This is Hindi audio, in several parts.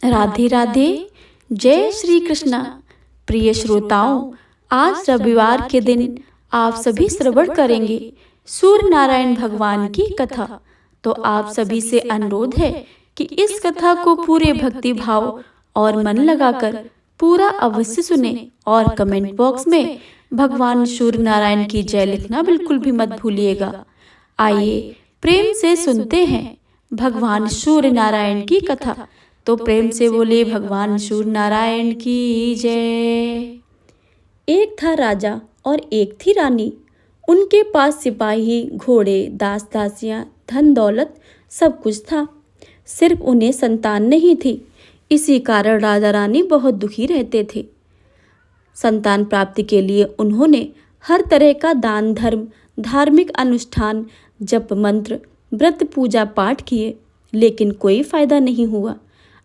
राधे राधे। जय श्री कृष्णा। प्रिय श्रोताओं, आज रविवार के दिन आप सभी श्रवण करेंगे सूर्य नारायण भगवान की कथा। तो आप सभी से अनुरोध है कि इस कथा को पूरे भक्ति भाव और मन लगाकर पूरा अवश्य सुने और कमेंट बॉक्स में भगवान सूर्य नारायण की जय लिखना बिल्कुल भी मत भूलिएगा। आइए प्रेम से सुनते हैं भगवान सूर्य नारायण की कथा। तो प्रेम से बोले भगवान सूर्य नारायण की जय। एक था राजा और एक थी रानी। उनके पास सिपाही, घोड़े, दास दासियां, धन दौलत सब कुछ था। सिर्फ उन्हें संतान नहीं थी। इसी कारण राजा रानी बहुत दुखी रहते थे। संतान प्राप्ति के लिए उन्होंने हर तरह का दान धर्म, धार्मिक अनुष्ठान, जप मंत्र, व्रत पूजा पाठ किए, लेकिन कोई फायदा नहीं हुआ।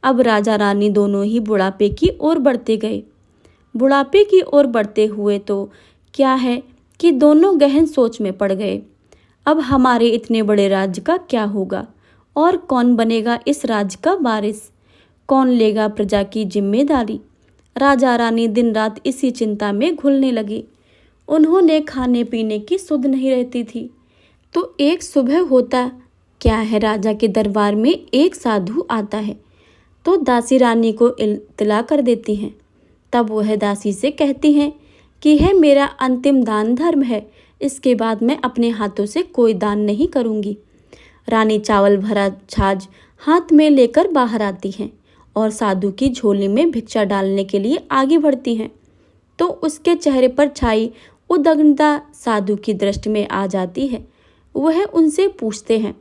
अब राजा रानी दोनों ही बुढ़ापे की ओर बढ़ते गए। बुढ़ापे की ओर बढ़ते हुए तो क्या है कि दोनों गहन सोच में पड़ गए। अब हमारे इतने बड़े राज्य का क्या होगा और कौन बनेगा इस राज्य का वारिस, कौन लेगा प्रजा की जिम्मेदारी। राजा रानी दिन रात इसी चिंता में घुलने लगे। उन्होंने खाने पीने की सुध नहीं रहती थी। तो एक सुबह होता क्या है, राजा के दरबार में एक साधु आता है तो दासी रानी को इत्तला कर देती हैं। तब वह दासी से कहती हैं कि यह मेरा अंतिम दान धर्म है, इसके बाद मैं अपने हाथों से कोई दान नहीं करूंगी। रानी चावल भरा छाछ हाथ में लेकर बाहर आती हैं और साधु की झोली में भिक्षा डालने के लिए आगे बढ़ती हैं। तो उसके चेहरे पर छाई उद्विग्नता साधु की दृष्टि में आ जाती है। वह उनसे पूछते हैं,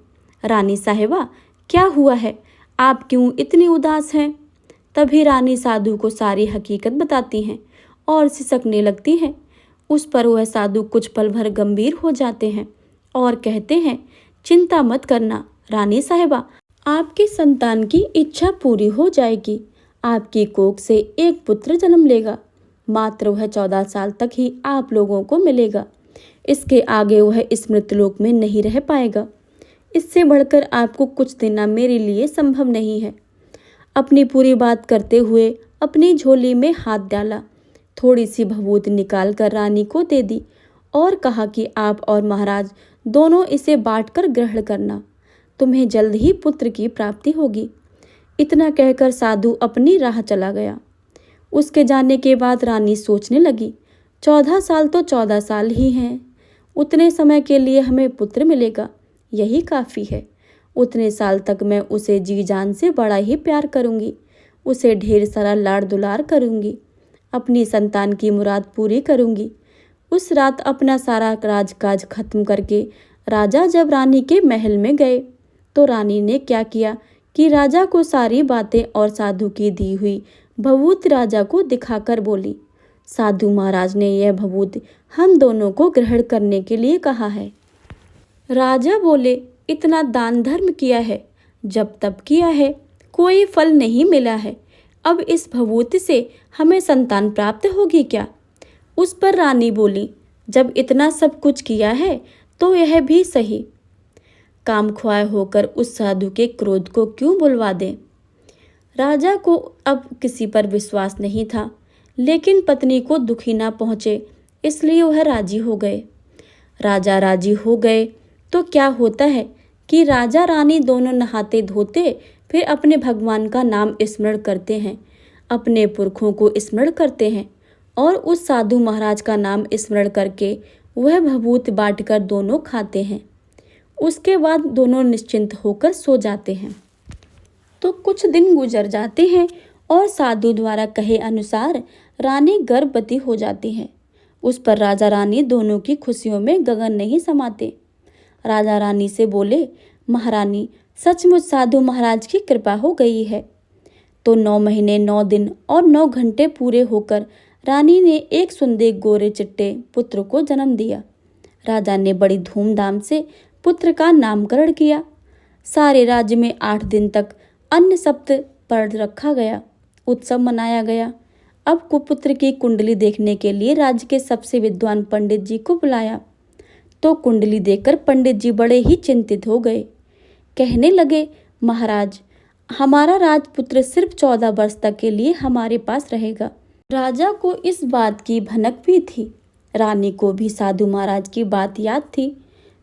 रानी साहिबा क्या हुआ है, आप क्यों इतनी उदास हैं। तभी रानी साधु को सारी हकीकत बताती हैं और सिसकने लगती हैं। उस पर वह साधु कुछ पल भर गंभीर हो जाते हैं और कहते हैं, चिंता मत करना रानी साहिबा, आपकी संतान की इच्छा पूरी हो जाएगी। आपकी कोख से एक पुत्र जन्म लेगा। मात्र वह 14 साल तक ही आप लोगों को मिलेगा। इसके आगे वह इस मृतलोक में नहीं रह पाएगा। इससे बढ़कर आपको कुछ देना मेरे लिए संभव नहीं है। अपनी पूरी बात करते हुए अपनी झोली में हाथ डाला, थोड़ी सी भभूत निकाल कर रानी को दे दी और कहा कि आप और महाराज दोनों इसे बांटकर ग्रहण करना, तुम्हें जल्द ही पुत्र की प्राप्ति होगी। इतना कहकर साधु अपनी राह चला गया। उसके जाने के बाद रानी सोचने लगी, 14 साल तो 14 साल ही हैं, उतने समय के लिए हमें पुत्र मिलेगा, यही काफ़ी है। उतने साल तक मैं उसे जी जान से बड़ा ही प्यार करूंगी, उसे ढेर सारा लाड़ दुलार करूंगी, अपनी संतान की मुराद पूरी करूंगी। उस रात अपना सारा राजकाज खत्म करके राजा जब रानी के महल में गए तो रानी ने क्या किया कि राजा को सारी बातें और साधु की दी हुई भभूत राजा को दिखाकर बोली, साधु महाराज ने यह भभूत हम दोनों को ग्रहण करने के लिए कहा है। राजा बोले, इतना दान धर्म किया है, जब तब किया है, कोई फल नहीं मिला है। अब इस भभूत से हमें संतान प्राप्त होगी क्या। उस पर रानी बोली, जब इतना सब कुछ किया है तो यह भी सही। काम ख्वाह होकर उस साधु के क्रोध को क्यों बुलवा दें। राजा को अब किसी पर विश्वास नहीं था, लेकिन पत्नी को दुखी ना पहुँचे इसलिए वह राजी हो गए। राजा राजी हो गए तो क्या होता है कि राजा रानी दोनों नहाते धोते फिर अपने भगवान का नाम स्मरण करते हैं, अपने पुरखों को स्मरण करते हैं और उस साधु महाराज का नाम स्मरण करके वह भभूत बांटकर दोनों खाते हैं। उसके बाद दोनों निश्चिंत होकर सो जाते हैं। तो कुछ दिन गुजर जाते हैं और साधु द्वारा कहे अनुसार रानी गर्भवती हो जाती है। उस पर राजा रानी दोनों की खुशियों में गगन नहीं समाते। राजा रानी से बोले, महारानी सचमुच साधु महाराज की कृपा हो गई है। तो 9 महीने 9 दिन और 9 घंटे पूरे होकर रानी ने एक सुंदर गोरे चिट्टे पुत्र को जन्म दिया। राजा ने बड़ी धूमधाम से पुत्र का नामकरण किया। सारे राज्य में 8 दिन तक अन्न सप्त पर रखा गया, उत्सव मनाया गया। अब कुपुत्र की कुंडली देखने के लिए राज्य के सबसे विद्वान पंडित जी को बुलाया। तो कुंडली देखकर पंडित जी बड़े ही चिंतित हो गए। कहने लगे, महाराज हमारा राजपुत्र सिर्फ 14 वर्ष तक के लिए हमारे पास रहेगा। राजा को इस बात की भनक भी थी। रानी को भी साधु महाराज की बात याद थी।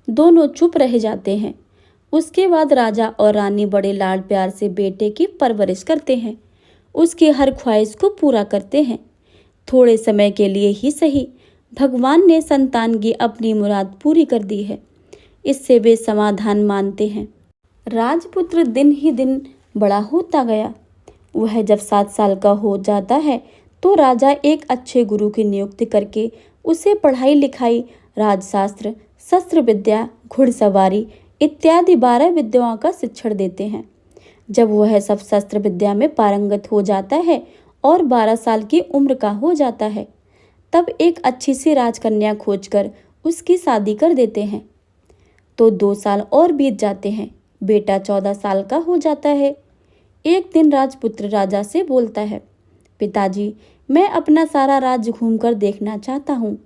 दोनों चुप रह जाते हैं। उसके बाद राजा और रानी बड़े लाड प्यार से बेटे की परवरिश करते हैं, उसकी हर ख्वाहिश को पूरा करते हैं। थोड़े समय के लिए ही सही, भगवान ने संतान की अपनी मुराद पूरी कर दी है। इससे वे समाधान मानते हैं। राजपुत्र दिन ही दिन बड़ा होता गया। वह जब 7 साल का हो जाता है तो राजा एक अच्छे गुरु की नियुक्ति करके उसे पढ़ाई लिखाई, राजशास्त्र, शस्त्र विद्या, घुड़सवारी इत्यादि 12 विद्याओं का शिक्षण देते हैं। जब वह सब शस्त्र विद्या में पारंगत हो जाता है और 12 साल की उम्र का हो जाता है, तब एक अच्छी सी राजकन्या खोजकर उसकी शादी कर देते हैं। तो 2 साल और बीत जाते हैं। बेटा 14 साल का हो जाता है। एक दिन राजपुत्र राजा से बोलता है, पिताजी, मैं अपना सारा राज्य घूमकर देखना चाहता हूँ।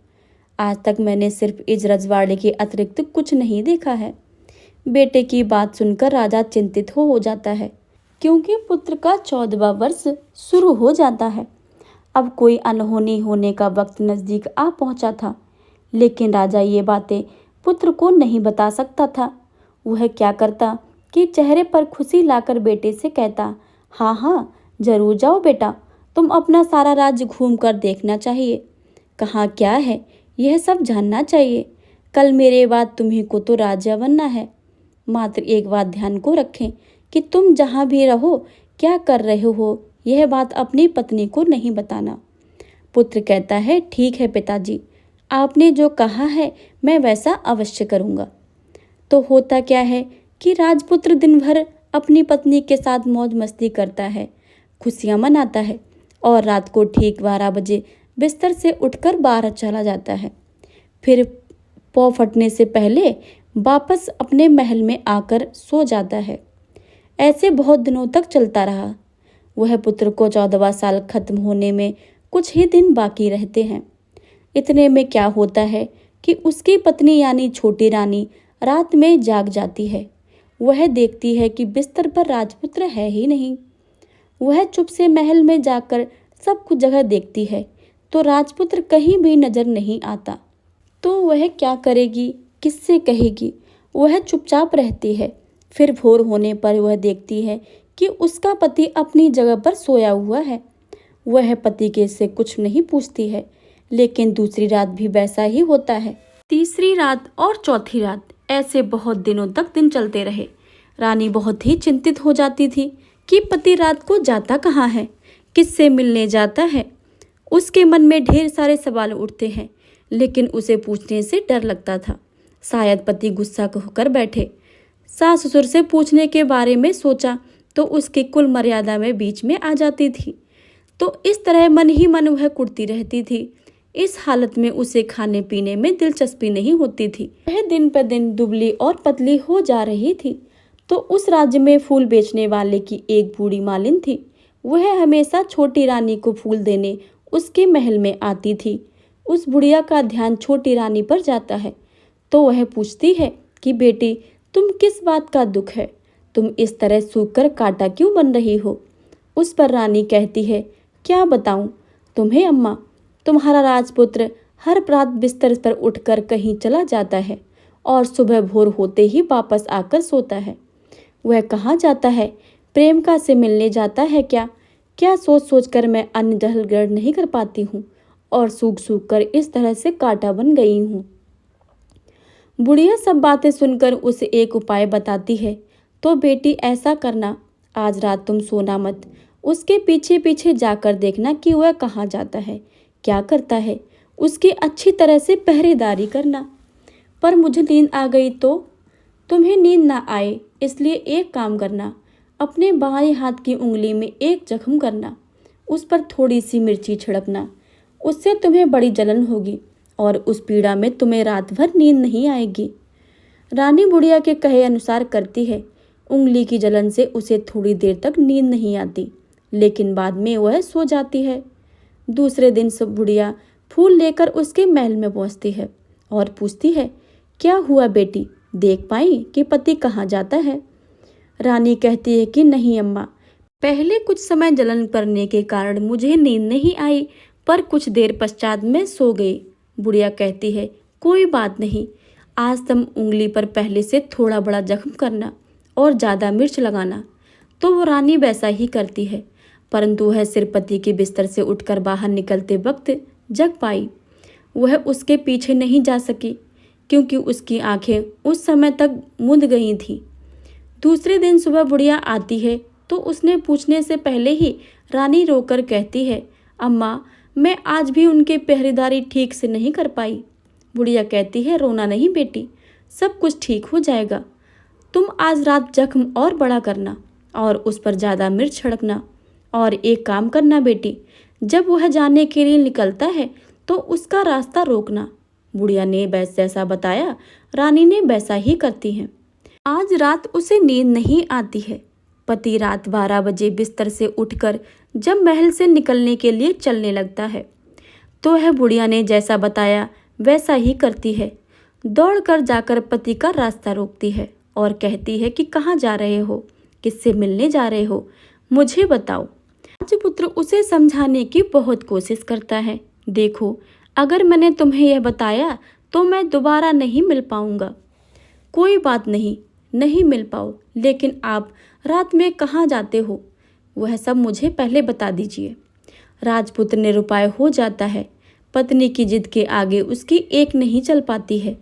आज तक मैंने सिर्फ इस रजवाड़े के अतिरिक्त कुछ नहीं देखा है। बेटे की बात सुनकर राजा चिंतित हो जाता है, क्योंकि पुत्र का 14वां वर्ष शुरू हो जाता है। अब कोई अनहोनी होने का वक्त नजदीक आ पहुंचा था, लेकिन राजा ये बातें पुत्र को नहीं बता सकता था। वह क्या करता कि चेहरे पर खुशी लाकर बेटे से कहता, हाँ हाँ जरूर जाओ बेटा, तुम अपना सारा राज्य घूम कर देखना चाहिए। कहाँ क्या है यह सब जानना चाहिए। कल मेरे बाद तुम्ही को तो राजा बनना है। मात्र एक बात ध्यान को रखें कि तुम जहाँ भी रहो, क्या कर रहे हो, यह बात अपनी पत्नी को नहीं बताना। पुत्र कहता है, ठीक है पिताजी, आपने जो कहा है मैं वैसा अवश्य करूँगा। तो होता क्या है कि राजपुत्र दिन भर अपनी पत्नी के साथ मौज मस्ती करता है, खुशियाँ मनाता है और रात को ठीक 12 बजे बिस्तर से उठकर बाहर चला जाता है। फिर पौ फटने से पहले वापस अपने महल में आकर सो जाता है। ऐसे बहुत दिनों तक चलता रहा। वह पुत्र को 14वां साल खत्म होने में कुछ ही दिन बाकी रहते हैं। इतने में क्या होता है कि उसकी पत्नी यानी छोटी रानी रात में जाग जाती है। वह देखती है कि बिस्तर पर राजपुत्र है ही नहीं। वह चुप से महल में जाकर सब कुछ जगह देखती है, तो राजपुत्र कहीं भी नजर नहीं आता। तो वह क्या करेगी, किससे कहेगी? वह चुपचाप रहती है। फिर भोर होने पर वह देखती है कि उसका पति अपनी जगह पर सोया हुआ है। वह पति के से कुछ नहीं पूछती है, लेकिन दूसरी रात भी वैसा ही होता है। तीसरी रात और चौथी रात, ऐसे बहुत दिनों तक दिन चलते रहे। रानी बहुत ही चिंतित हो जाती थी कि पति रात को जाता कहाँ है, किससे मिलने जाता है। उसके मन में ढेर सारे सवाल उठते हैं, लेकिन उसे पूछने से डर लगता था। शायद पति गुस्सा होकर बैठे। सास ससुर से पूछने के बारे में सोचा तो उसकी कुल मर्यादा में बीच में आ जाती थी। तो इस तरह मन ही मन वह कुढ़ती रहती थी। इस हालत में उसे खाने पीने में दिलचस्पी नहीं होती थी। वह दिन पर दिन दुबली और पतली हो जा रही थी। तो उस राज्य में फूल बेचने वाले की एक बूढ़ी मालिन थी। वह हमेशा छोटी रानी को फूल देने उसके महल में आती थी। उस बुढ़िया का ध्यान छोटी रानी पर जाता है, तो वह पूछती है कि बेटी, तुम किस बात का दुख है? तुम इस तरह सूख कर कांटा क्यों बन रही हो? उस पर रानी कहती है, क्या बताऊं तुम्हें अम्मा, तुम्हारा राजपुत्र हर रात बिस्तर पर उठकर कहीं चला जाता है और सुबह भोर होते ही वापस आकर सोता है। वह कहाँ जाता है? प्रेमिका से मिलने जाता है क्या? क्या सोच सोच कर मैं अन्न जल ग्रहण नहीं कर पाती हूँ और सूख सूख कर इस तरह से कांटा बन गई हूँ। बुढ़िया सब बातें सुनकर उसे एक उपाय बताती है, तो बेटी ऐसा करना, आज रात तुम सोना मत, उसके पीछे पीछे जाकर देखना कि वह कहाँ जाता है, क्या करता है, उसकी अच्छी तरह से पहरेदारी करना। पर मुझे नींद आ गई तो? तुम्हें नींद ना आए इसलिए एक काम करना, अपने बाएं हाथ की उंगली में एक जख्म करना, उस पर थोड़ी सी मिर्ची छिड़कना, उससे तुम्हें बड़ी जलन होगी और उस पीड़ा में तुम्हें रात भर नींद नहीं आएगी। रानी बुढ़िया के कहे अनुसार करती है। उंगली की जलन से उसे थोड़ी देर तक नींद नहीं आती, लेकिन बाद में वह सो जाती है। दूसरे दिन सब बुढ़िया फूल लेकर उसके महल में पहुंचती है और पूछती है, क्या हुआ बेटी, देख पाई कि पति कहाँ जाता है? रानी कहती है कि नहीं अम्मा, पहले कुछ समय जलन करने के कारण मुझे नींद नहीं आई, पर कुछ देर पश्चात मैं सो गई। बुढ़िया कहती है कोई बात नहीं, आज तुम उंगली पर पहले से थोड़ा बड़ा जख्म करना और ज़्यादा मिर्च लगाना। तो वो रानी वैसा ही करती है, परंतु वह सिर पति के बिस्तर से उठकर बाहर निकलते वक्त जग पाई। वह उसके पीछे नहीं जा सकी क्योंकि उसकी आंखें उस समय तक मूंद गई थीं। दूसरे दिन सुबह बुढ़िया आती है तो उसने पूछने से पहले ही रानी रोकर कहती है, अम्मा, मैं आज भी उनकी पहरेदारी ठीक से नहीं कर पाई। बुढ़िया कहती है, रोना नहीं बेटी, सब कुछ ठीक हो जाएगा। तुम आज रात जख्म और बड़ा करना और उस पर ज़्यादा मिर्च छिड़कना, और एक काम करना बेटी, जब वह जाने के लिए निकलता है तो उसका रास्ता रोकना। बुढ़िया ने जैसा बताया रानी ने वैसा ही करती है। आज रात उसे नींद नहीं आती है। पति रात 12 बजे बिस्तर से उठकर जब महल से निकलने के लिए चलने लगता है तो वह बुढ़िया ने जैसा बताया वैसा ही करती है। दौड़कर जाकर पति का रास्ता रोकती है और कहती है कि कहाँ जा रहे हो, किससे मिलने जा रहे हो, मुझे बताओ। राजपुत्र उसे समझाने की बहुत कोशिश करता है। देखो, अगर मैंने तुम्हें यह बताया तो मैं दोबारा नहीं मिल पाऊंगा। कोई बात नहीं, नहीं मिल पाओ, लेकिन आप रात में कहाँ जाते हो वह सब मुझे पहले बता दीजिए। राजपुत्र निरुपाय हो जाता है। पत्नी की जिद के आगे उसकी एक नहीं चल पाती है।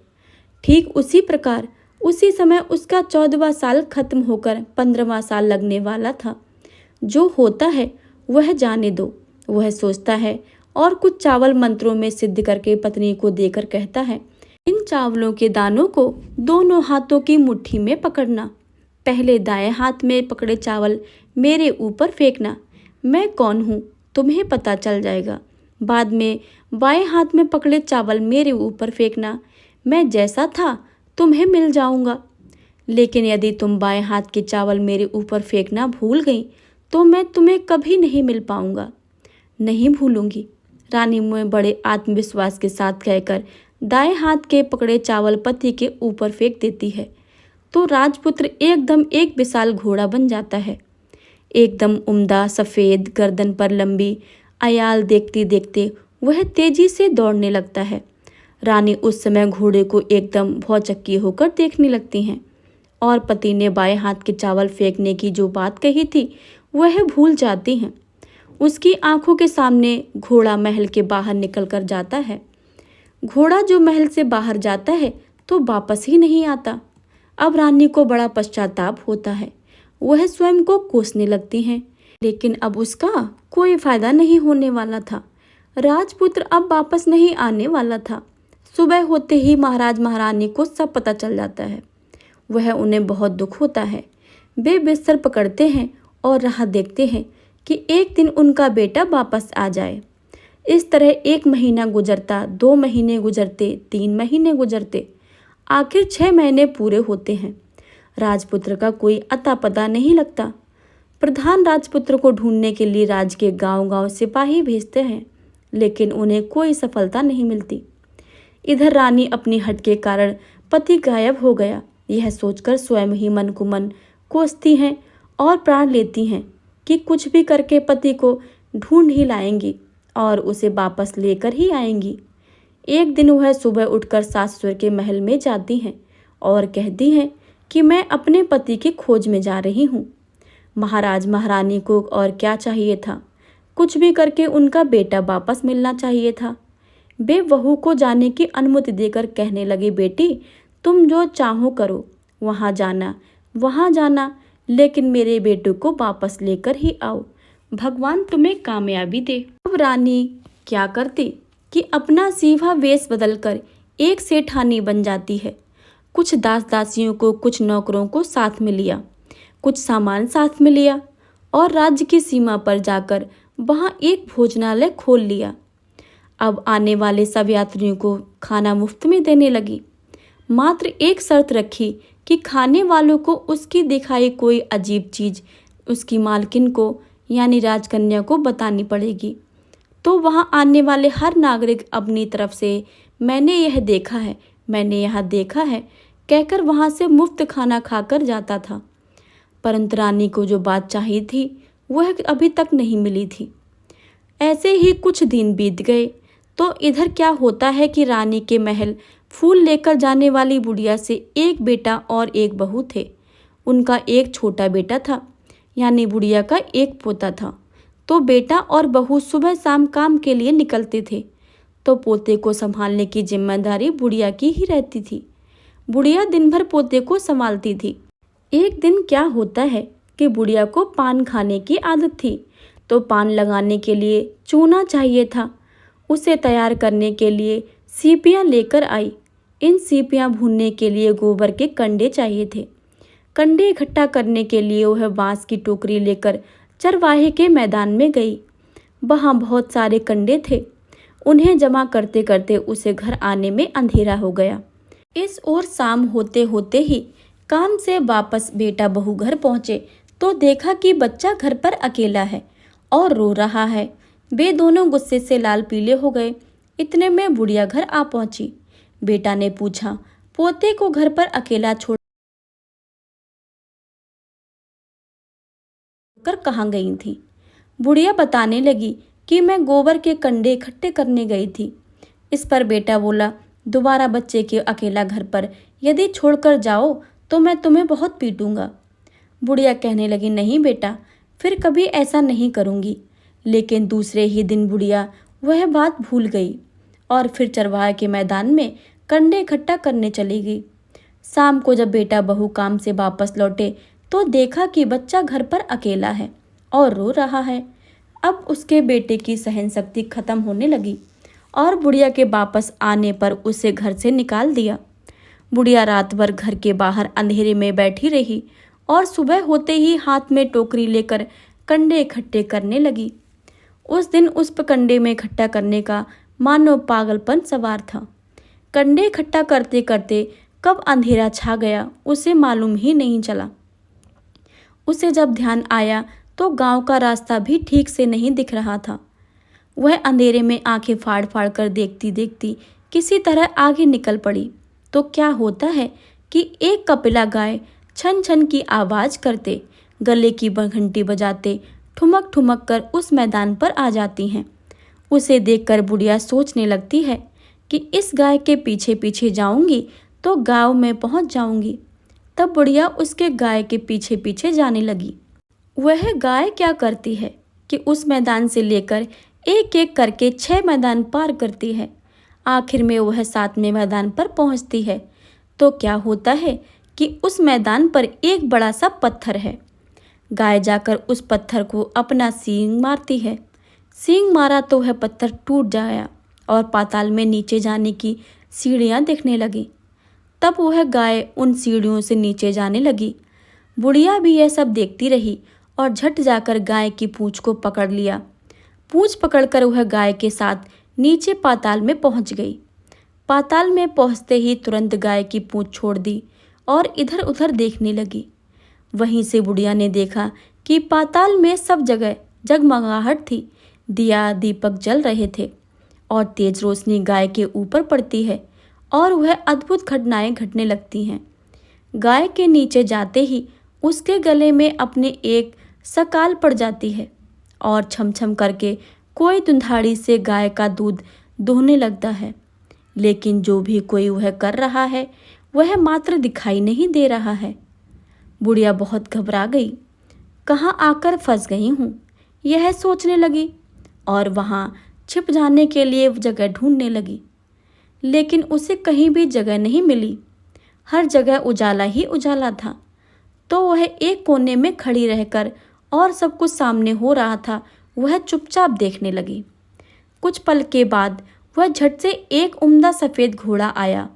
ठीक उसी प्रकार उसी समय उसका 14वां साल खत्म होकर 15वां साल लगने वाला था। जो होता है वह जाने दो, वह सोचता है और कुछ चावल मंत्रों में सिद्ध करके पत्नी को देकर कहता है, इन चावलों के दानों को दोनों हाथों की मुट्ठी में पकड़ना। पहले दाएं हाथ में पकड़े चावल मेरे ऊपर फेंकना। मैं कौन हूँ तुम्हें पता चल जाएगा। बाद में बाएं हाथ में पकड़े चावल मेरे ऊपर फेंकना। मैं जैसा था तुम्हें मिल जाऊंगा। लेकिन यदि तुम बाएं हाथ के चावल मेरे ऊपर फेंकना भूल गई तो मैं तुम्हें कभी नहीं मिल पाऊंगा। नहीं भूलूंगी, रानी में बड़े आत्मविश्वास के साथ कहकर दाएं हाथ के पकड़े चावल पति के ऊपर फेंक देती है तो राजपुत्र एकदम एक विशाल घोड़ा बन जाता है। एकदम उम्दा, सफ़ेद, गर्दन पर लंबी आयाल देखते देखते वह तेजी से दौड़ने लगता है। रानी उस समय घोड़े को एकदम भौचक्की होकर देखने लगती हैं और पति ने बाएं हाथ के चावल फेंकने की जो बात कही थी वह भूल जाती हैं। उसकी आंखों के सामने घोड़ा महल के बाहर निकल कर जाता है। घोड़ा जो महल से बाहर जाता है तो वापस ही नहीं आता। अब रानी को बड़ा पश्चाताप होता है। वह स्वयं को कोसने लगती हैं, लेकिन अब उसका कोई फायदा नहीं होने वाला था। राजपुत्र अब वापस नहीं आने वाला था। सुबह होते ही महाराज महारानी को सब पता चल जाता है। वह उन्हें बहुत दुख होता है। वे बिस्तर पकड़ते हैं और राह देखते हैं कि एक दिन उनका बेटा वापस आ जाए। इस तरह 1 महीना गुजरता, 2 महीने गुजरते, 3 महीने गुजरते, आखिर 6 महीने पूरे होते हैं। राजपुत्र का कोई अता पता नहीं लगता। प्रधान राजपुत्र को ढूंढने के लिए राज के गांव-गांव सिपाही भेजते हैं, लेकिन उन्हें कोई सफलता नहीं मिलती। इधर रानी अपनी हट के कारण पति गायब हो गया यह सोचकर स्वयं ही मन को मन कोसती हैं और प्राण लेती हैं कि कुछ भी करके पति को ढूंढ ही लाएंगी और उसे वापस लेकर ही आएंगी। एक दिन वह सुबह उठकर सास-ससुर के महल में जाती हैं और कहती हैं कि मैं अपने पति की खोज में जा रही हूँ। महाराज महारानी को और क्या चाहिए था, कुछ भी करके उनका बेटा वापस मिलना चाहिए था। वे बहू को जाने की अनुमति देकर कहने लगे, बेटी तुम जो चाहो करो, वहाँ जाना, लेकिन मेरे बेटे को वापस लेकर ही आओ। भगवान तुम्हें कामयाबी दे। अब रानी क्या करती कि अपना सीधा वेश बदलकर एक सेठानी बन जाती है। कुछ दास दासियों को, कुछ नौकरों को साथ में लिया, कुछ सामान साथ में लिया और राज्य की सीमा पर जाकर वहाँ एक भोजनालय खोल लिया। अब आने वाले सब यात्रियों को खाना मुफ्त में देने लगी। मात्र एक शर्त रखी कि खाने वालों को उसकी दिखाई कोई अजीब चीज़ उसकी मालकिन को यानी राजकन्या को बतानी पड़ेगी। तो वहाँ आने वाले हर नागरिक अपनी तरफ से मैंने यह देखा है, मैंने यहाँ देखा है कहकर वहाँ से मुफ्त खाना खाकर जाता था। परंतु रानी को जो बात चाहिए थी वह अभी तक नहीं मिली थी। ऐसे ही कुछ दिन बीत गए तो इधर क्या होता है कि रानी के महल फूल लेकर जाने वाली बुढ़िया से एक बेटा और एक बहू थे। उनका एक छोटा बेटा था, यानी बुढ़िया का एक पोता था। तो बेटा और बहू सुबह शाम काम के लिए निकलते थे, तो पोते को संभालने की जिम्मेदारी बुढ़िया की ही रहती थी। बुढ़िया दिन भर पोते को संभालती थी। एक दिन क्या होता है कि बुढ़िया को पान खाने की आदत थी, तो पान लगाने के लिए चूना चाहिए था। उसे तैयार करने के लिए सीपियाँ लेकर आई। इन सीपियाँ भूनने के लिए गोबर के कंडे चाहिए थे। कंडे इकट्ठा करने के लिए वह बांस की टोकरी लेकर चरवाहे के मैदान में गई। वहाँ बहुत सारे कंडे थे। उन्हें जमा करते करते उसे घर आने में अंधेरा हो गया। इस ओर शाम होते होते ही काम से वापस बेटा बहू घर पहुँचे तो देखा कि बच्चा घर पर अकेला है और रो रहा है। वे दोनों गुस्से से लाल पीले हो गए। इतने में बुढ़िया घर आ पहुंची। बेटा ने पूछा, पोते को घर पर अकेला छोड़कर कहाँ गई थी? बुढ़िया बताने लगी कि मैं गोबर के कंडे इकट्ठे करने गई थी। इस पर बेटा बोला, दोबारा बच्चे के अकेला घर पर यदि छोड़कर जाओ तो मैं तुम्हें बहुत पीटूंगा। बुढ़िया कहने लगी, नहीं बेटा, फिर कभी ऐसा नहीं करूंगी। लेकिन दूसरे ही दिन बुढ़िया वह बात भूल गई और फिर चरवाहे के मैदान में कंडे इकट्ठा करने चली गई। शाम को जब बेटा बहू काम से वापस लौटे तो देखा कि बच्चा घर पर अकेला है और रो रहा है। अब उसके बेटे की सहन शक्ति खत्म होने लगी और बुढ़िया के वापस आने पर उसे घर से निकाल दिया। बुढ़िया रात भर घर के बाहर अंधेरे में बैठी रही और सुबह होते ही हाथ में टोकरी लेकर कंडे इकट्ठे करने लगी। उस दिन उस कंडे में इकट्ठा करने का मानो पागलपन सवार था। कंडे इकट्ठा करते करते कब अंधेरा छा गया उसे मालूम ही नहीं चला। उसे जब ध्यान आया तो गांव का रास्ता भी ठीक से नहीं दिख रहा था। वह अंधेरे में आंखें फाड़ फाड़ कर देखती देखती किसी तरह आगे निकल पड़ी। तो क्या होता है कि एक कपिला गाय छन छन की आवाज़ करते, गले की घंटी बजाते ठुमक ठुमक कर उस मैदान पर आ जाती हैं। उसे देखकर बुढ़िया सोचने लगती है कि इस गाय के पीछे पीछे जाऊंगी तो गांव में पहुंच जाऊंगी। तब बुढ़िया उसके गाय के पीछे पीछे जाने लगी। वह गाय क्या करती है कि उस मैदान से लेकर एक एक करके 6 मैदान पार करती है। आखिर में वह 7वें मैदान पर पहुंचती है। तो क्या होता है कि उस मैदान पर एक बड़ा सा पत्थर है। गाय जाकर उस पत्थर को अपना सींग मारती है। सींग मारा तो वह पत्थर टूट जाया और पाताल में नीचे जाने की सीढ़ियाँ दिखने लगी। तब वह गाय उन सीढ़ियों से नीचे जाने लगी। बुढ़िया भी यह सब देखती रही और झट जाकर गाय की पूँछ को पकड़ लिया। पूँछ पकड़कर वह गाय के साथ नीचे पाताल में पहुंच गई। पाताल में पहुंचते ही तुरंत गाय की पूँछ छोड़ दी और इधर उधर देखने लगी। वहीं से बुढ़िया ने देखा कि पाताल में सब जगह जगमगाहट थी। दिया दीपक जल रहे थे और तेज रोशनी गाय के ऊपर पड़ती है और वह अद्भुत घटनाएं घटने लगती हैं। गाय के नीचे जाते ही उसके गले में अपने एक सकाल पड़ जाती है और छम छम करके कोई दुधाड़ी से गाय का दूध दोहने लगता है। लेकिन जो भी कोई वह कर रहा है वह मात्र दिखाई नहीं दे रहा है। बुढ़िया बहुत घबरा गई। कहाँ आकर फंस गई हूँ, यह सोचने लगी और वहाँ छिप जाने के लिए जगह ढूंढने लगी। लेकिन उसे कहीं भी जगह नहीं मिली। हर जगह उजाला ही उजाला था। तो वह एक कोने में खड़ी रहकर और सब कुछ सामने हो रहा था वह चुपचाप देखने लगी। कुछ पल के बाद वह झट से एक उम्दा सफ़ेद घोड़ा आया।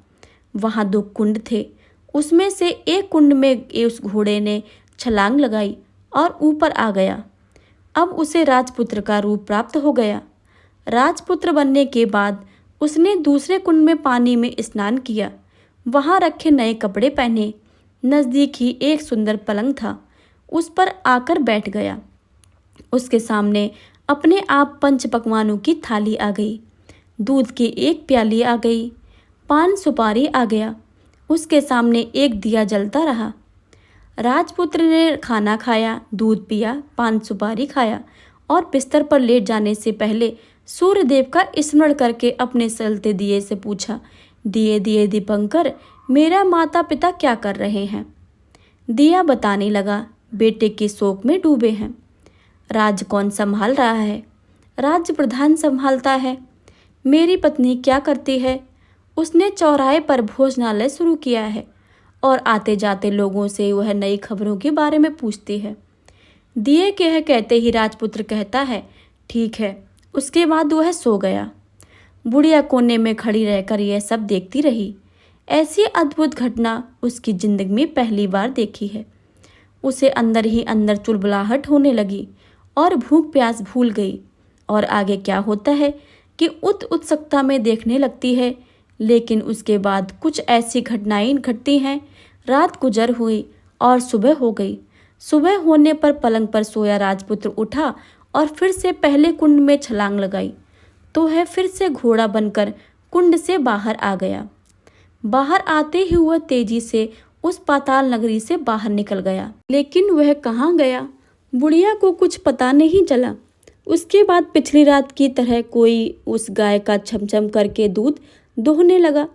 वहाँ 2 कुंड थे। उसमें से एक कुंड में उस घोड़े ने छलांग लगाई और ऊपर आ गया। अब उसे राजपुत्र का रूप प्राप्त हो गया। राजपुत्र बनने के बाद उसने दूसरे कुंड में पानी में स्नान किया। वहाँ रखे नए कपड़े पहने। नज़दीक ही एक सुंदर पलंग था, उस पर आकर बैठ गया। उसके सामने अपने आप 5 पकवानों की थाली आ गई। दूध की एक प्याली आ गई। पान सुपारी आ गया। उसके सामने एक दिया जलता रहा। राजपुत्र ने खाना खाया, दूध पिया, पान सुपारी खाया और बिस्तर पर लेट जाने से पहले सूर्यदेव का स्मरण करके अपने सलते दिए से पूछा, दिए दिए दीपंकर, मेरा माता पिता क्या कर रहे हैं? दिया बताने लगा, बेटे के शोक में डूबे हैं। राज कौन संभाल रहा है? राज्य प्रधान संभालता है। मेरी पत्नी क्या करती है? उसने चौराहे पर भोजनालय शुरू किया है और आते जाते लोगों से वह नई खबरों के बारे में पूछती है। दिए के है कहते ही राजपुत्र कहता है, ठीक है। उसके बाद वह सो गया। बुढ़िया कोने में खड़ी रहकर यह सब देखती रही। ऐसी अद्भुत घटना उसकी जिंदगी में पहली बार देखी है। उसे अंदर ही अंदर चुलबुलाहट होने लगी और भूख प्यास भूल गई और आगे क्या होता है कि उत्सुकता में देखने लगती है। लेकिन उसके बाद कुछ ऐसी घटनाएं घटती हैं। रात गुजर हुई और सुबह हो गई। सुबह होने पर पलंग पर सोया राजपुत्र उठा और फिर से पहले कुंड में छलांग लगाई तो वह फिर से घोड़ा बनकर कुंड से बाहर आ गया। बाहर आते ही वह तेजी से उस पाताल नगरी से बाहर निकल गया। लेकिन वह कहाँ गया, बुढ़िया को कुछ पता नहीं चला। उसके बाद पिछली रात की तरह कोई उस गाय का छमछम करके दूध दोहने लगा।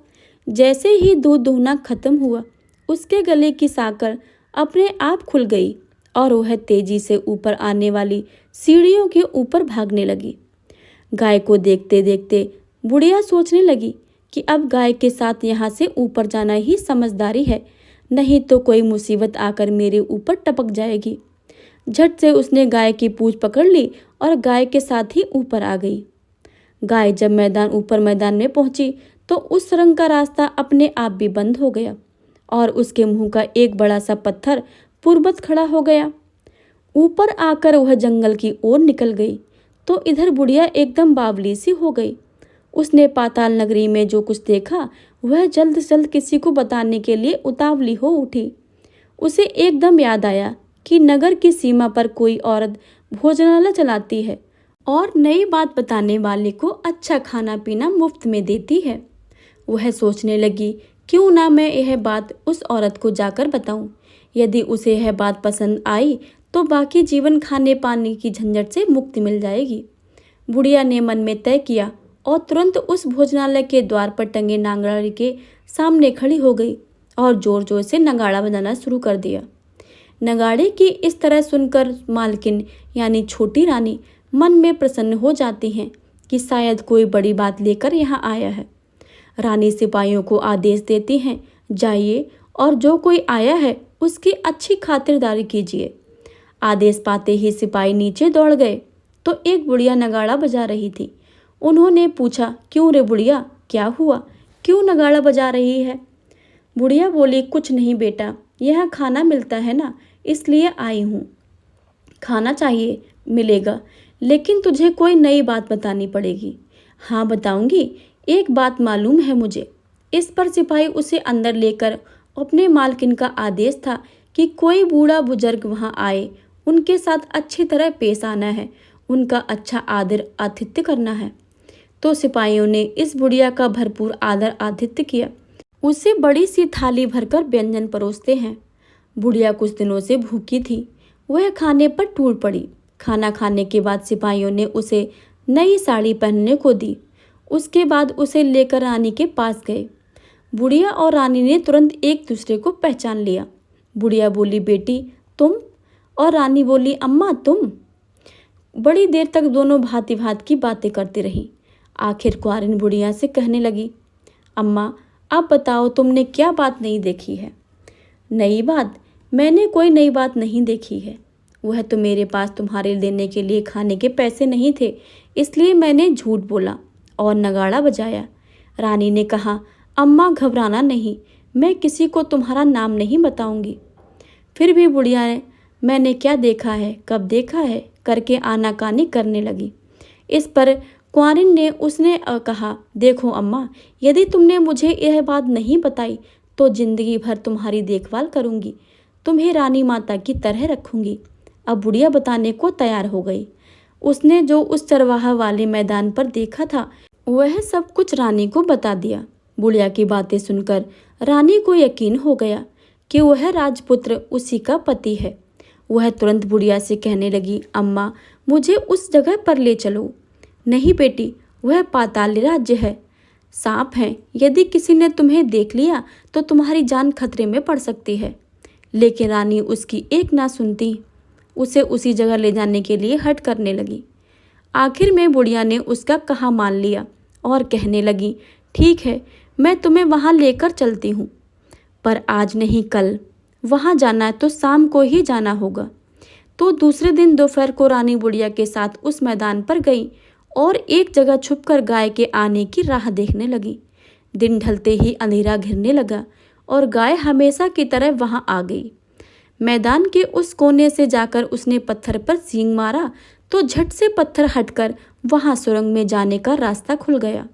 जैसे ही दूध दोहना खत्म हुआ, उसके गले की साकर अपने आप खुल गई और वह तेजी से ऊपर आने वाली सीढ़ियों के ऊपर भागने लगी। गाय को देखते देखते बुढ़िया सोचने लगी कि अब गाय के साथ यहाँ से ऊपर जाना ही समझदारी है, नहीं तो कोई मुसीबत आकर मेरे ऊपर टपक जाएगी। झट से उसने गाय की पूंछ पकड़ ली और गाय के साथ ही ऊपर आ गई। गाय जब मैदान में पहुंची तो उस सुरंग का रास्ता अपने आप भी बंद हो गया और उसके मुंह का एक बड़ा सा पत्थर पूर्ववत खड़ा हो गया। ऊपर आकर वह जंगल की ओर निकल गई तो इधर बुढ़िया एकदम बावली सी हो गई। उसने पाताल नगरी में जो कुछ देखा वह जल्द से जल्द किसी को बताने के लिए उतावली हो उठी। उसे एकदम याद आया कि नगर की सीमा पर कोई औरत भोजनालय चलाती है और नई बात बताने वाले को अच्छा खाना पीना मुफ्त में देती है। वह सोचने लगी, क्यों ना मैं यह बात उस औरत को जाकर बताऊं। यदि उसे यह बात पसंद आई तो बाकी जीवन खाने पाने की झंझट से मुक्ति मिल जाएगी। बुढ़िया ने मन में तय किया और तुरंत उस भोजनालय के द्वार पर टंगे नगाड़े के सामने खड़ी हो गई और जोर जोर से नगाड़ा बजाना शुरू कर दिया। नगाड़े की इस तरह सुनकर मालकिन यानी छोटी रानी मन में प्रसन्न हो जाती हैं कि शायद कोई बड़ी बात लेकर यहाँ आया है। रानी सिपाहियों को आदेश देती हैं, जाइए और जो कोई आया है उसकी अच्छी खातिरदारी कीजिए। आदेश पाते ही सिपाही नीचे दौड़ गए तो एक बुढ़िया नगाड़ा बजा रही थी। उन्होंने पूछा, क्यों रे बुढ़िया, क्या हुआ, क्यों नगाड़ा बजा रही है? बुढ़िया बोली, कुछ नहीं बेटा, यहाँ खाना मिलता है ना, इसलिए आई हूँ। खाना चाहिए, मिलेगा, लेकिन तुझे कोई नई बात बतानी पड़ेगी। हाँ बताऊंगी, एक बात मालूम है मुझे। इस पर सिपाही उसे अंदर लेकर अपने मालकिन का आदेश था कि कोई बूढ़ा बुजुर्ग वहाँ आए, उनके साथ अच्छी तरह पेश आना है, उनका अच्छा आदर आतिथ्य करना है। तो सिपाहियों ने इस बुढ़िया का भरपूर आदर आतिथ्य किया। उसे बड़ी सी थाली भरकर व्यंजन परोसते हैं। बुढ़िया कुछ दिनों से भूखी थी, वह खाने पर टूट पड़ी। खाना खाने के बाद सिपाहियों ने उसे नई साड़ी पहनने को दी। उसके बाद उसे लेकर रानी के पास गए। बुढ़िया और रानी ने तुरंत एक दूसरे को पहचान लिया। बुढ़िया बोली, बेटी तुम? और रानी बोली, अम्मा तुम? बड़ी देर तक दोनों भांति भांति की बातें करती रही। आखिर कुंवारिन बुढ़िया से कहने लगी, अम्मा आप बताओ, तुमने क्या बात नहीं देखी है? नई बात? मैंने कोई नई बात नहीं देखी है। वह तो मेरे पास तुम्हारे देने के लिए खाने के पैसे नहीं थे, इसलिए मैंने झूठ बोला और नगाड़ा बजाया। रानी ने कहा, अम्मा घबराना नहीं, मैं किसी को तुम्हारा नाम नहीं बताऊंगी। फिर भी बुढ़िया ने मैंने क्या देखा है, कब देखा है करके आनाकानी करने लगी। इस पर कुंवारिन ने उसने कहा, देखो अम्मा, यदि तुमने मुझे यह बात नहीं बताई तो जिंदगी भर तुम्हारी देखभाल करूंगी, तुम्हें रानी माता की तरह रखूंगी। अब बुढ़िया बताने को तैयार हो गई। उसने जो उस चरवाहा वाले मैदान पर देखा था वह सब कुछ रानी को बता दिया। बुढ़िया की बातें सुनकर रानी को यकीन हो गया कि वह राजपुत्र उसी का पति है। वह तुरंत बुढ़िया से कहने लगी, अम्मा मुझे उस जगह पर ले चलो। नहीं बेटी, वह पाताल राज्य है, सांप हैं, यदि किसी ने तुम्हें देख लिया तो तुम्हारी जान खतरे में पड़ सकती है। लेकिन रानी उसकी एक ना सुनती, उसे उसी जगह ले जाने के लिए हट करने लगी। आखिर में बुढ़िया ने उसका कहा मान लिया और कहने लगी, ठीक है, मैं तुम्हें वहाँ लेकर चलती हूँ, पर आज नहीं कल। वहाँ जाना है तो शाम को ही जाना होगा। तो दूसरे दिन दोपहर को रानी बुढ़िया के साथ उस मैदान पर गई और एक जगह छुपकर गाय के आने की राह देखने लगी। दिन ढलते ही अंधेरा घिरने लगा और गाय हमेशा की तरह वहां आ गई। मैदान के उस कोने से जाकर उसने पत्थर पर सींग मारा तो झट से पत्थर हटकर वहां सुरंग में जाने का रास्ता खुल गया।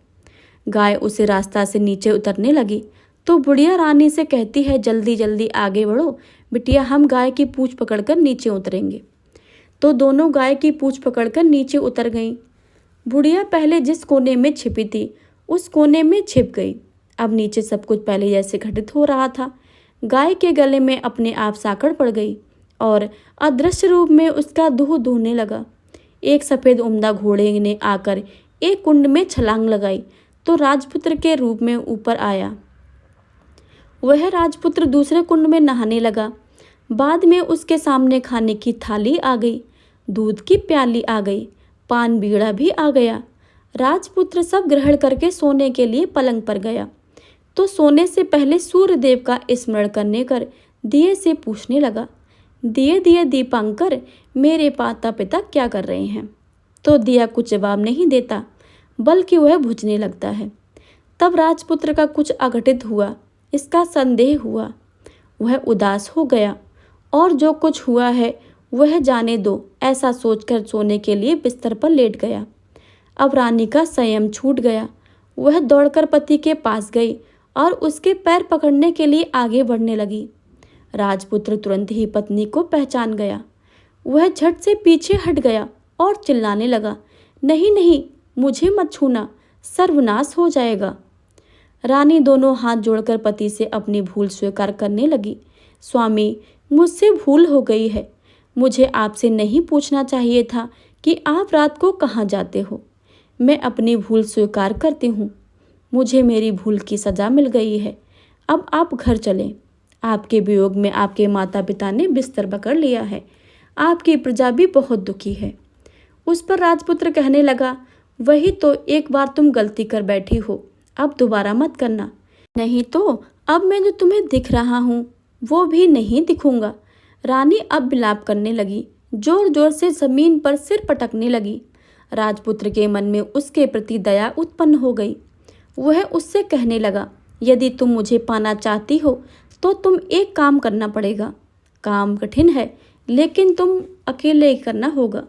गाय उसे रास्ता से नीचे उतरने लगी तो बुढ़िया रानी से कहती है, जल्दी जल्दी आगे बढ़ो बिटिया, हम गाय की पूंछ पकड़कर नीचे उतरेंगे। तो दोनों गाय की पूंछ पकड़कर नीचे उतर गईं। बुढ़िया पहले जिस कोने में छिपी थी उस कोने में छिप गई। अब नीचे सब कुछ पहले जैसे घटित हो रहा था। गाय के गले में अपने आप साकड़ पड़ गई और अदृश्य रूप में उसका दूध दूहने लगा। एक सफ़ेद उम्दा घोड़े ने आकर एक कुंड में छलांग लगाई तो राजपुत्र के रूप में ऊपर आया। वह राजपुत्र दूसरे कुंड में नहाने लगा। बाद में उसके सामने खाने की थाली आ गई, दूध की प्याली आ गई, पान बीड़ा भी आ गया। राजपुत्र सब ग्रहण करके सोने के लिए पलंग पर गया तो सोने से पहले सूर्यदेव का स्मरण करने कर दिए से पूछने लगा, दिए दिए दीपांकर, मेरे माता पिता क्या कर रहे हैं? तो दिया कुछ जवाब नहीं देता, बल्कि वह बुझने लगता है। तब राजपुत्र का कुछ अघटित हुआ, इसका संदेह हुआ। वह उदास हो गया और जो कुछ हुआ है वह जाने दो, ऐसा सोचकर सोने के लिए बिस्तर पर लेट गया। अब रानी का संयम छूट गया। वह दौड़कर पति के पास गई और उसके पैर पकड़ने के लिए आगे बढ़ने लगी। राजपुत्र तुरंत ही पत्नी को पहचान गया। वह झट से पीछे हट गया और चिल्लाने लगा, नहीं नहीं, मुझे मत छूना, सर्वनाश हो जाएगा। रानी दोनों हाथ जोड़कर पति से अपनी भूल स्वीकार करने लगी। स्वामी, मुझसे भूल हो गई है। मुझे आपसे नहीं पूछना चाहिए था कि आप रात को कहाँ जाते हो। मैं अपनी भूल स्वीकार करती हूँ। मुझे मेरी भूल की सज़ा मिल गई है। अब आप घर चलें। आपके वियोग में आपके माता पिता ने बिस्तर पकड़ लिया है। आपकी प्रजा भी बहुत दुखी है। उस पर राजपुत्र कहने लगा, वही तो, एक बार तुम गलती कर बैठी हो, अब दोबारा मत करना, नहीं तो अब मैं जो तुम्हें दिख रहा हूँ वो भी नहीं दिखूंगा। रानी अब विलाप करने लगी, जोर जोर से जमीन पर सिर पटकने लगी। राजपुत्र के मन में उसके प्रति दया उत्पन्न हो गई। वह उससे कहने लगा, यदि तुम मुझे पाना चाहती हो तो तुम एक काम करना पड़ेगा। काम कठिन है लेकिन तुम अकेले ही करना होगा।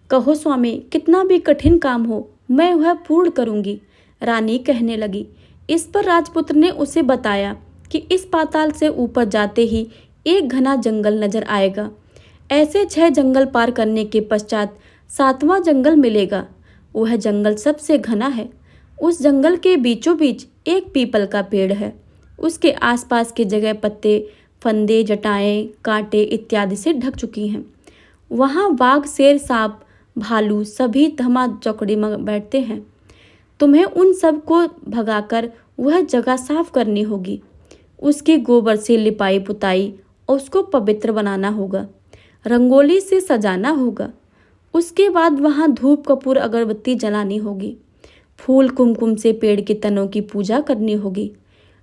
कहो स्वामी, कितना भी कठिन काम हो मैं वह पूर्ण करूंगी, रानी कहने लगी। इस पर राजपुत्र ने उसे बताया कि इस पाताल से ऊपर जाते ही एक घना जंगल नजर आएगा। ऐसे 6 जंगल पार करने के पश्चात 7वां जंगल मिलेगा। वह जंगल सबसे घना है। उस जंगल के बीचों बीच एक पीपल का पेड़ है। उसके आसपास की जगह पत्ते, फंदे, जटाएं, कांटे इत्यादि से ढक चुकी हैं। वहाँ बाघ, शेर, सांप, भालू सभी धमा चौकड़ी में बैठते हैं। तुम्हें उन सब को भगाकर वह जगह साफ करनी होगी। उसकी गोबर से लिपाई पुताई और उसको पवित्र बनाना होगा। रंगोली से सजाना होगा। उसके बाद वहाँ धूप कपूर अगरबत्ती जलानी होगी। फूल कुमकुम से पेड़ के तनों की पूजा करनी होगी।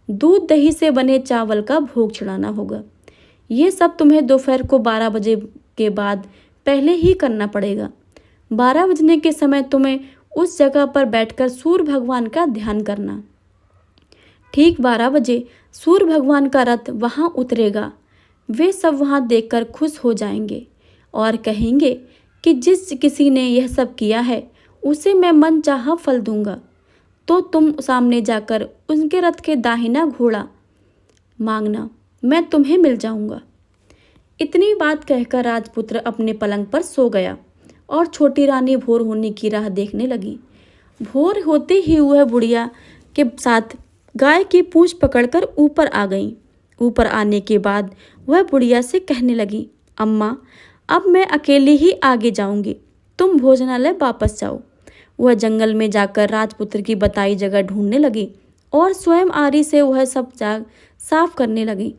दूध दही से बने चावल का भोग चढ़ाना होगा। ये सब तुम्हें दोपहर को 12 बजे के बाद पहले ही करना पड़ेगा। 12 बजने के समय तुम्हें उस जगह पर बैठकर सूर्य भगवान का ध्यान करना। ठीक 12 बजे सूर्य भगवान का रथ वहाँ उतरेगा। वे सब वहाँ देखकर खुश हो जाएंगे और कहेंगे कि जिस किसी ने यह सब किया है उसे मैं मन चाहा फल दूंगा। तो तुम सामने जाकर उनके रथ के दाहिना घोड़ा मांगना, मैं तुम्हें मिल जाऊंगा। इतनी बात कहकर राजपुत्र अपने पलंग पर सो गया और छोटी रानी भोर होने की राह देखने लगी। भोर होते ही वह बुढ़िया के साथ गाय की पूंछ पकड़कर ऊपर आ गई ऊपर आने के बाद वह बुढ़िया से कहने लगी, अम्मा अब मैं अकेली ही आगे जाऊंगी, तुम भोजनालय वापस जाओ। वह जंगल में जाकर राजपुत्र की बताई जगह ढूंढने लगी और स्वयं आरी से वह सब जाग साफ करने लगी।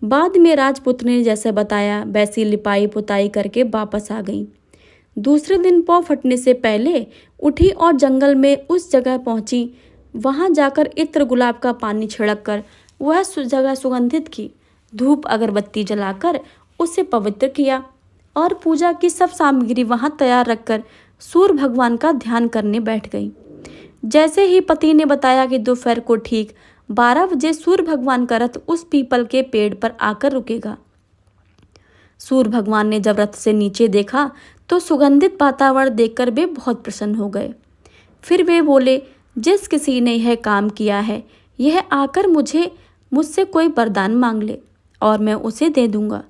बाद में राजपुत्र ने जैसे बताया वैसी लिपाई पुताई करके वापस आ गई। दूसरे दिन पौ फटने से पहले उठी और जंगल में उस जगह पहुंची। वहां जाकर इत्र गुलाब का पानी छिड़क कर वह जगह सुगंधित की, धूप अगरबत्ती जलाकर उसे पवित्र किया और पूजा की सब सामग्री वहां तैयार रखकर सूर्य भगवान का ध्यान करने बैठ गई। जैसे ही पति ने बताया कि दोपहर को ठीक 12 बजे सूर्य भगवान का रथ उस पीपल के पेड़ पर आकर रुकेगा। सूर्य भगवान ने जब रथ से नीचे देखा तो सुगंधित वातावरण देखकर वे बहुत प्रसन्न हो गए। फिर वे बोले, जिस किसी ने यह काम किया है यह आकर मुझसे कोई वरदान मांग ले और मैं उसे दे दूंगा।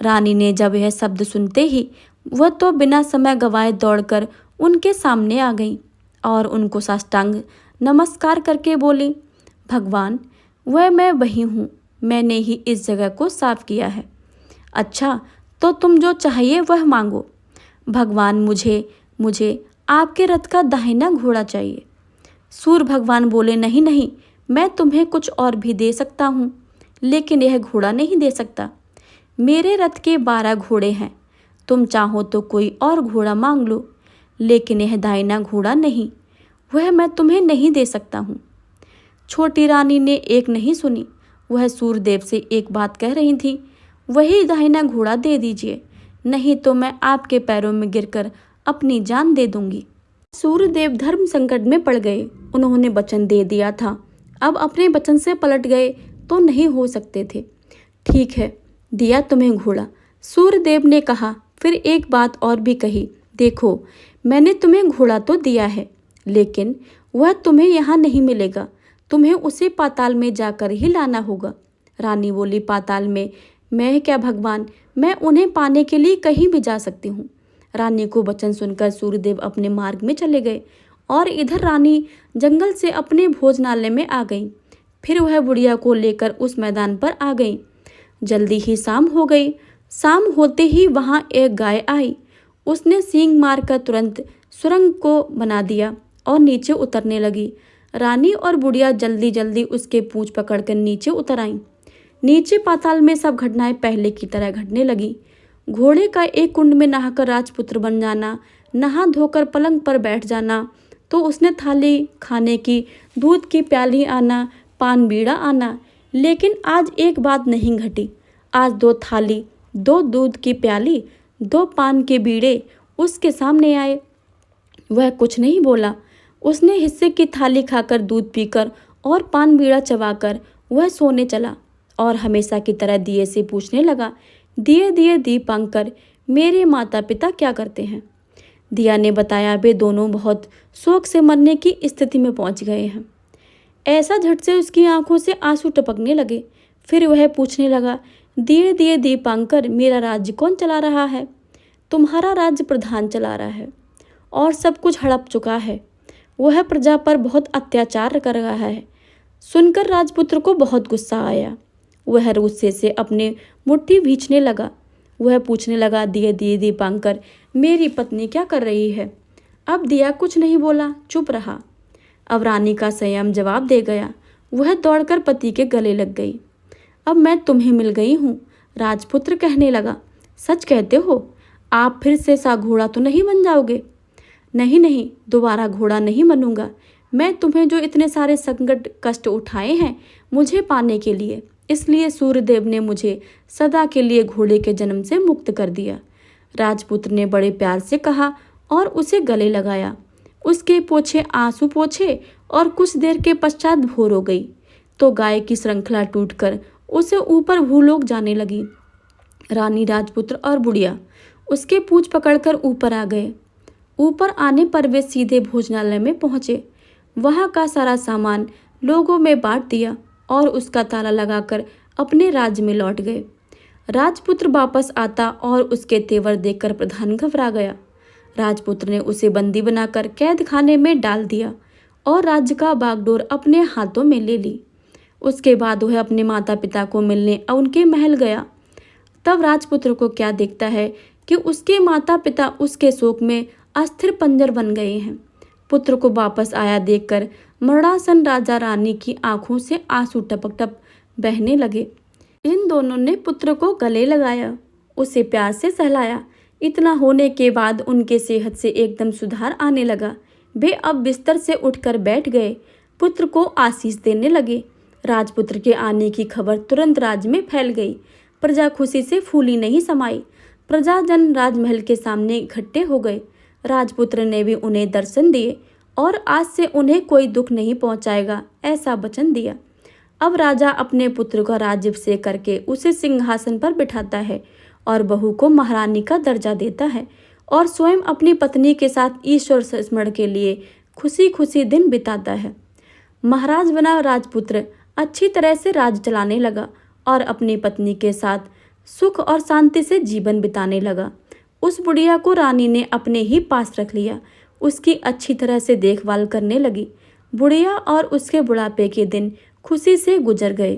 रानी ने जब यह शब्द सुनते ही वह तो बिना समय गवाए दौड़कर उनके सामने आ गई और उनको साष्टांग नमस्कार करके बोली, भगवान मैं वही हूँ, मैंने ही इस जगह को साफ किया है। अच्छा तो तुम जो चाहिए वह मांगो। भगवान मुझे आपके रथ का दाहिना घोड़ा चाहिए। सूर्य भगवान बोले, नहीं नहीं, मैं तुम्हें कुछ और भी दे सकता हूँ, लेकिन यह घोड़ा नहीं दे सकता। मेरे रथ के 12 घोड़े हैं, तुम चाहो तो कोई और घोड़ा मांग लो, लेकिन यह दाहिना घोड़ा नहीं, वह मैं तुम्हें नहीं दे सकता हूँ। छोटी रानी ने एक नहीं सुनी, वह सूर्यदेव से एक बात कह रही थी, वही दाहिना घोड़ा दे दीजिए, नहीं तो मैं आपके पैरों में गिरकर अपनी जान दे दूंगी। सूर्यदेव धर्म संकट में पड़ गए। उन्होंने वचन दे दिया था, अब अपने वचन से पलट गए तो नहीं हो सकते थे। ठीक है, दिया तुम्हें घोड़ा, सूर्यदेव ने कहा। फिर एक बात और भी कही, देखो मैंने तुम्हें घोड़ा तो दिया है, लेकिन वह तुम्हें यहाँ नहीं मिलेगा, तुम्हें उसे पाताल में जाकर ही लाना होगा। रानी बोली, पाताल में? मैं क्या भगवान, मैं उन्हें पाने के लिए कहीं भी जा सकती हूँ। रानी को वचन सुनकर सूर्यदेव अपने मार्ग में चले गए और इधर रानी जंगल से अपने भोजनालय में आ गई। फिर वह बुढ़िया को लेकर उस मैदान पर आ गई। जल्दी ही शाम हो गई। शाम होते ही वहाँ एक गाय आई। उसने सींग मारकर तुरंत सुरंग को बना दिया और नीचे उतरने लगी। रानी और बुढ़िया जल्दी जल्दी उसके पूंछ पकड़कर नीचे उतर आईं। नीचे पाताल में सब घटनाएं पहले की तरह घटने लगी। घोड़े का एक कुंड में नहाकर राजपुत्र बन जाना, नहा धोकर पलंग पर बैठ जाना, तो उसने थाली खाने की, दूध की प्याली आना, पान बीड़ा आना। लेकिन आज एक बात नहीं घटी। आज 2 थाली, 2 दूध की प्याली, 2 पान के बीड़े उसके सामने आए। वह कुछ नहीं बोला। उसने हिस्से की थाली खाकर, दूध पीकर और पान बीड़ा चबाकर वह सोने चला और हमेशा की तरह दिए से पूछने लगा, दिए दिए दीपांकर, मेरे माता पिता क्या करते हैं? दिया ने बताया, वे दोनों बहुत शोक से मरने की स्थिति में पहुंच गए हैं। ऐसा झट से उसकी आंखों से आंसू टपकने लगे। फिर वह पूछने लगा, दिए दिए दीपांकर, मेरा राज्य कौन चला रहा है? तुम्हारा राज्य प्रधान चला रहा है और सब कुछ हड़प चुका है। वह प्रजा पर बहुत अत्याचार कर रहा है। सुनकर राजपुत्र को बहुत गुस्सा आया। वह गुस्से से अपने मुट्ठी भींचने लगा। वह पूछने लगा, दिए दिए दीपांकर, मेरी पत्नी क्या कर रही है? अब दिया कुछ नहीं बोला, चुप रहा। अब रानी का संयम जवाब दे गया। वह दौड़कर पति के गले लग गई। अब मैं तुम्हें मिल गई हूँ, राजपुत्र कहने लगा। सच कहते हो? आप फिर से सा घोड़ा तो नहीं बन जाओगे? नहीं नहीं, दोबारा घोड़ा नहीं बनूंगा। मैं तुम्हें जो इतने सारे संकट कष्ट उठाए हैं मुझे पाने के लिए, इसलिए सूर्यदेव ने मुझे सदा के लिए घोड़े के जन्म से मुक्त कर दिया। राजपुत्र ने बड़े प्यार से कहा और उसे गले लगाया। उसके पोछे आंसू पोछे और कुछ देर के पश्चात भोर हो गई तो गाय की श्रृंखला टूटकर उसे ऊपर भूलोक जाने लगी। रानी, राजपुत्र और बुढ़िया उसके पूंछ पकड़कर ऊपर आ गए। ऊपर आने पर वे सीधे भोजनालय में पहुंचे। वहां का सारा सामान लोगों में बांट दिया और उसका ताला लगाकर अपने राज्य में लौट गए। राजपुत्र वापस आता और उसके तेवर देखकर प्रधान घबरा गया। राजपुत्र ने उसे बंदी बनाकर कैद खाने में डाल दिया और राज्य का बागडोर अपने हाथों में ले ली। उसके बाद वह अपने माता पिता को मिलने उनके महल गया। तब राजपुत्र को क्या दिखता है कि उसके माता पिता उसके शोक में अस्थिर पंजर बन गए हैं। पुत्र को वापस आया देखकर मरणासन राजा रानी की आंखों से आंसू टपक टप बहने लगे। इन दोनों ने पुत्र को गले लगाया, उसे प्यार से सहलाया। इतना होने के बाद उनके सेहत से एकदम सुधार आने लगा। वे अब बिस्तर से उठकर बैठ गए, पुत्र को आशीष देने लगे। राजपुत्र के आने की खबर तुरंत राज्य में फैल गई। प्रजा खुशी से फूली नहीं समाई। प्रजाजन राजमहल के सामने इकट्ठे हो गए। राजपुत्र ने भी उन्हें दर्शन दिए और आज से उन्हें कोई दुख नहीं पहुंचाएगा, ऐसा वचन दिया। अब राजा अपने पुत्र का राज्याभिषेक करके उसे सिंहासन पर बिठाता है और बहू को महारानी का दर्जा देता है और स्वयं अपनी पत्नी के साथ ईश्वर स्मरण के लिए खुशी खुशी दिन बिताता है। महाराज बना राजपुत्र अच्छी तरह से राज चलाने लगा और अपनी पत्नी के साथ सुख और शांति से जीवन बिताने लगा। उस बुढ़िया को रानी ने अपने ही पास रख लिया, उसकी अच्छी तरह से देखभाल करने लगी। बुढ़िया और उसके बुढ़ापे के दिन खुशी से गुजर गए।